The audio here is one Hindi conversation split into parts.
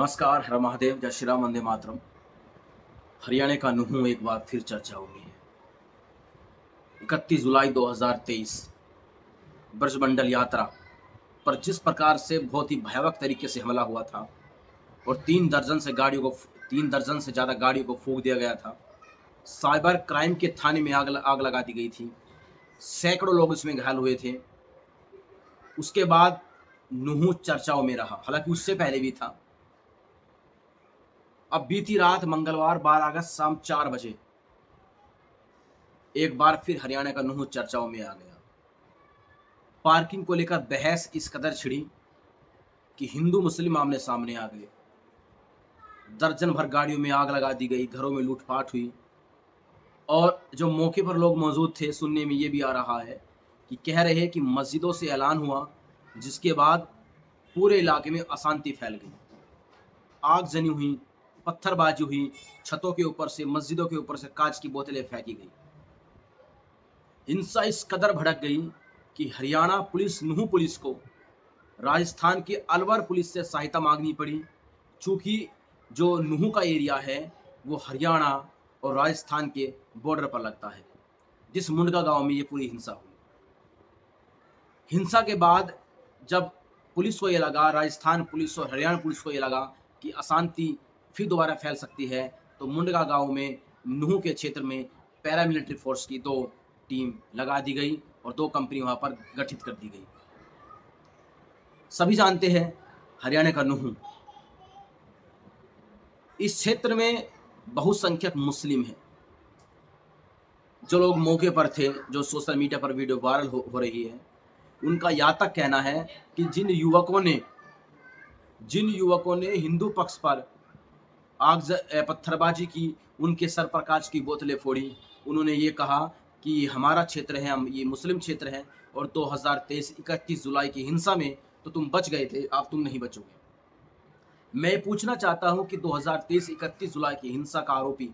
नमस्कार, हर महादेव, जय श्री राम, वंदे मातरम। हरियाणा का नुहू एक बार फिर चर्चाओं में है। 31 जुलाई 2023 ब्रजमंडल यात्रा पर जिस प्रकार से बहुत ही भयावह तरीके से हमला हुआ था और 3 दर्जन से ज़्यादा गाड़ियों को फूंक दिया गया था। साइबर क्राइम के थाने में आग लगा दी गई थी। सैकड़ों लोग इसमें घायल हुए थे। उसके बाद नुहू चर्चाओं में रहा, हालांकि उससे पहले भी था। अब बीती रात मंगलवार 12 अगस्त शाम 4 बजे एक बार फिर हरियाणा का नुहू चर्चाओं में आ गया। पार्किंग को लेकर बहस इस कदर छिड़ी कि हिंदू मुस्लिम आमने सामने आ गए। दर्जन भर गाड़ियों में आग लगा दी गई, घरों में लूटपाट हुई। और जो मौके पर लोग मौजूद थे, सुनने में ये भी आ रहा है कि कह रहे हैं कि मस्जिदों से ऐलान हुआ, जिसके बाद पूरे इलाके में अशांति फैल गई। आगजनी हुई, पत्थरबाजी हुई, छतों के ऊपर से, मस्जिदों के ऊपर से कांच की बोतलें फेंकी गई। हिंसा इस कदर भड़क गई कि हरियाणा पुलिस, नुहू पुलिस को राजस्थान की अलवर पुलिस से सहायता मांगनी पड़ी, चूँकि जो नुहू का एरिया है वो हरियाणा और राजस्थान के बॉर्डर पर लगता है, जिस मुंडका गांव में ये पूरी हिंसा हुई। हिंसा के बाद जब पुलिस को ये लगा, राजस्थान पुलिस और हरियाणा पुलिस को ये लगा कि अशांति फिर दोबारा फैल सकती है, तो मुंडका गांव में, नुहू के क्षेत्र में पैरामिलिट्री फोर्स की 2 टीम लगा दी गई और 2 कंपनी वहां पर गठित कर दी गई। सभी जानते हैं हरियाणा का नुहू, इस क्षेत्र में बहुसंख्यक मुस्लिम हैं। जो लोग मौके पर थे, जो सोशल मीडिया पर वीडियो वायरल हो रही है, उनका यहाँ तक कहना है कि जिन युवकों ने हिंदू पक्ष पर पत्थरबाजी की, उनके सर पर कांच की बोतलें फोड़ी, उन्होंने ये कहा कि हमारा क्षेत्र है, हम ये मुस्लिम क्षेत्र है और 2023 31 जुलाई की हिंसा में तो तुम बच गए थे, अब तुम नहीं बचोगे। मैं पूछना चाहता हूं कि 2023 31 जुलाई की हिंसा का आरोपी,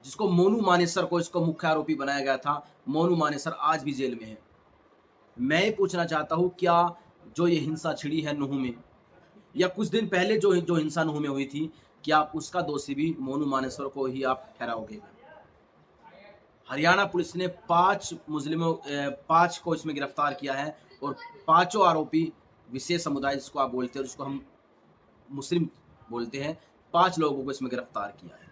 जिसको मोनू मानेसर को इसको मुख्य आरोपी बनाया गया था, मोनू मानेसर आज भी जेल में है। मैं पूछना चाहता हूं, क्या जो ये हिंसा छिड़ी है नुहू में, या कुछ दिन पहले जो हिंसा नुहू में हुई थी, क्या आप उसका दोषी भी मोनू मानेसर को ही आप ठहराओगे? हरियाणा पुलिस ने 5 को इसमें गिरफ्तार किया है और पांचों आरोपी विशेष समुदाय, जिसको आप बोलते हैं, जिसको हम मुस्लिम बोलते हैं, 5 लोगों को इसमें गिरफ्तार किया है।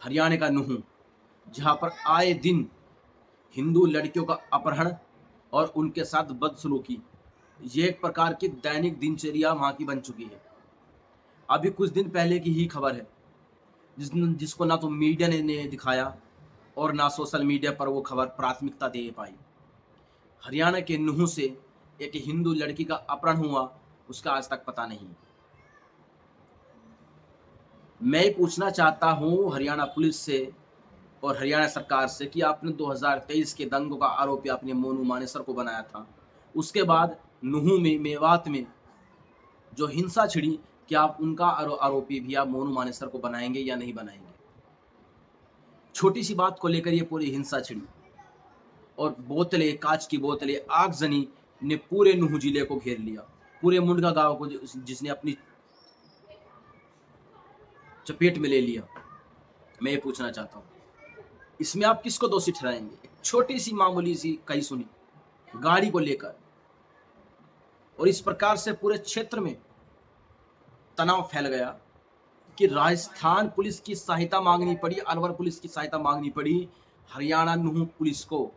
हरियाणा का नुहू, जहां पर आए दिन हिंदू लड़कियों का अपहरण और उनके साथ बदसलूकी, ये एक प्रकार की दैनिक दिनचर्या वहां की बन चुकी है। अभी कुछ दिन पहले की ही खबर है, जिसको ना तो मीडिया ने दिखाया और ना सोशल मीडिया पर वो खबर प्राथमिकता दे पाई। हरियाणा के नुहू से एक हिंदू लड़की का अपहरण हुआ, उसका आज तक पता नहीं। मैं पूछना चाहता हूं हरियाणा पुलिस से और हरियाणा सरकार से कि आपने 2023 के दंगों का आरोपी आपने मोनू मानेसर को बनाया था, उसके बाद नुहू में, मेवात में जो हिंसा छिड़ी, क्या आप उनका आरोपी भी आप मोनू मानेसर को बनाएंगे या नहीं बनाएंगे? छोटी सी बात को लेकर ये पूरी हिंसा छिड़ी और बोतलें, कांच की बोतलें, आगजनी ने पूरे नुहू जिले को घेर लिया, पूरे मुंडका गांव को जिसने अपनी चपेट में ले लिया। मैं ये पूछना चाहता हूँ, इसमें आप किसको दोषी ठहराएंगे? एक छोटी सी मामूली सी कही सुनी गाड़ी को लेकर, और इस प्रकार से पूरे क्षेत्र में तनाव फैल गया कि राजस्थान पुलिस की सहायता मांगनी पड़ी, अलवर पुलिस की सहायता मांगनी पड़ी हरियाणा नुहू पुलिस को।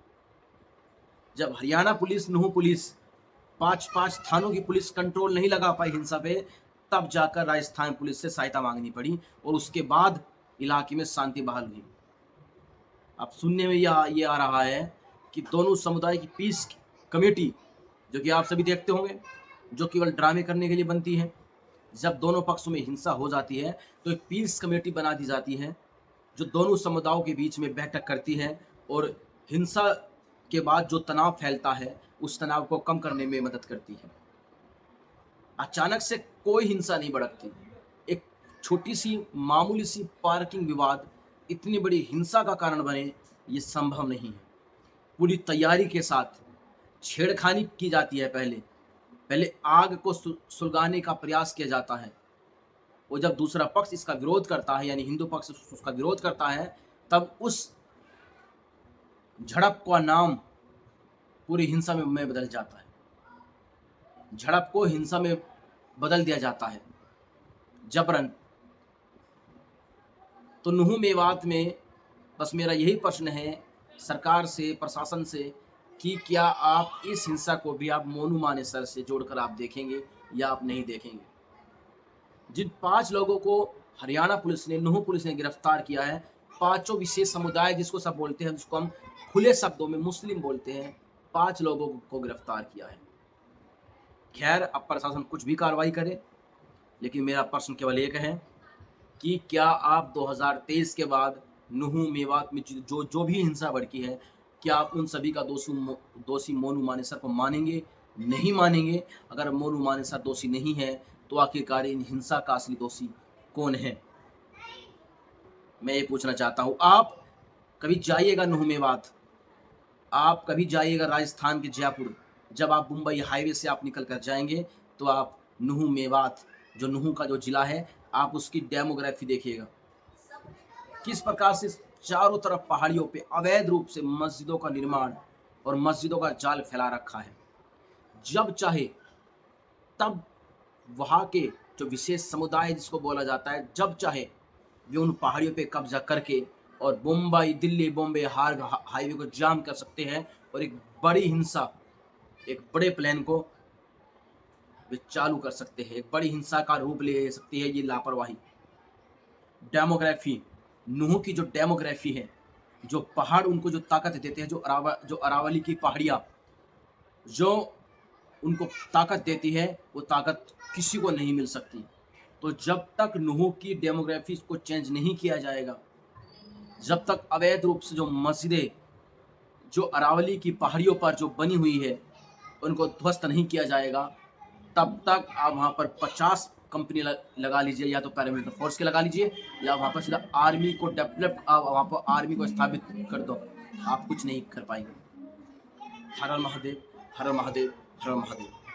जब हरियाणा पुलिस, नुहू पुलिस, 5 थानों की पुलिस कंट्रोल नहीं लगा पाई हिंसा पे, तब जाकर राजस्थान पुलिस से सहायता मांगनी पड़ी और उसके बाद इलाके में शांति बहाल हुई। अब सुनने में ये आ रहा है कि दोनों समुदाय की पीस कमेटी, जो कि आप सभी देखते होंगे, जो केवल ड्रामे करने के लिए बनती है, जब दोनों पक्षों में हिंसा हो जाती है तो एक पीस कमेटी बना दी जाती है, जो दोनों समुदायों के बीच में बैठक करती है और हिंसा के बाद जो तनाव फैलता है, उस तनाव को कम करने में मदद करती है। अचानक से कोई हिंसा नहीं भड़कती। एक छोटी सी मामूली सी पार्किंग विवाद इतनी बड़ी हिंसा का कारण बने, ये संभव नहीं है। पूरी तैयारी के साथ छेड़खानी की जाती है पहले, पहले आग को सुलगाने का प्रयास किया जाता है, और जब दूसरा पक्ष इसका विरोध करता है, यानी हिंदू पक्ष उसका विरोध करता है, तब उस झड़प का नाम पूरी हिंसा में बदल जाता है। झड़प को हिंसा में बदल दिया जाता है जबरन। तो नुहू मेवात में बस मेरा यही प्रश्न है सरकार से, प्रशासन से, कि क्या आप इस हिंसा को भी आप मोनू मानेसर से जोड़कर आप देखेंगे या आप नहीं देखेंगे। जिन 5 लोगों को हरियाणा पुलिस ने, नुहू पुलिस ने गिरफ्तार किया है, पांचों विशेष समुदाय जिसको सब बोलते हैं, जिसको हम खुले शब्दों में मुस्लिम बोलते हैं, 5 लोगों को गिरफ्तार किया है। खैर, अब प्रशासन कुछ भी कार्रवाई करे, लेकिन मेरा प्रश्न केवल एक है कि क्या आप 2023 के बाद नुहू मेवात में जो भी हिंसा भड़की है, क्या आप उन सभी का दोषी मोनू मानेसर को मानेंगे, नहीं मानेंगे। अगर मोनू मानेसर दोषी नहीं है, तो आखिरकार इन हिंसा का असली दोषी कौन है, मैं ये पूछना चाहता हूँ। आप कभी जाइएगा नुहू मेवात, आप कभी जाइएगा राजस्थान के जयपुर, जब आप मुंबई हाईवे से आप निकल कर जाएंगे, तो आप नुहू मेवात, जो नुहू का जो जिला है, आप उसकी डेमोग्राफी देखिएगा, किस प्रकार से चारों तरफ पहाड़ियों पे अवैध रूप से मस्जिदों का निर्माण और मस्जिदों का जाल फैला रखा है। जब चाहे तब वहाँ के जो विशेष समुदाय जिसको बोला जाता है, जब चाहे वे उन पहाड़ियों पे कब्जा करके और मुंबई, दिल्ली, बॉम्बे हाईवे को जाम कर सकते हैं, और एक बड़ी हिंसा, एक बड़े प्लान को वे चालू कर सकते हैं, एक बड़ी हिंसा का रूप ले सकती है ये लापरवाही। डेमोग्राफी, नुहू की जो डेमोग्राफी है, जो पहाड़ उनको जो ताकत देते हैं, जो अरावली की पहाड़ियाँ जो उनको ताकत देती है, वो ताकत किसी को नहीं मिल सकती। तो जब तक नुहू की डेमोग्राफी को चेंज नहीं किया जाएगा, जब तक अवैध रूप से जो मस्जिदें जो अरावली की पहाड़ियों पर जो बनी हुई है उनको ध्वस्त नहीं किया जाएगा, तब तक आप वहाँ पर 50 कंपनी लगा लीजिए, या तो पैरामिलिट्री फोर्स के लगा लीजिए, या वहाँ पर सीधा आर्मी को डेवलप, आप वहाँ पर आर्मी को स्थापित कर दो, आप कुछ नहीं कर पाएंगे। हर हर महादेव, हर हर महादेव, हर हर महादेव।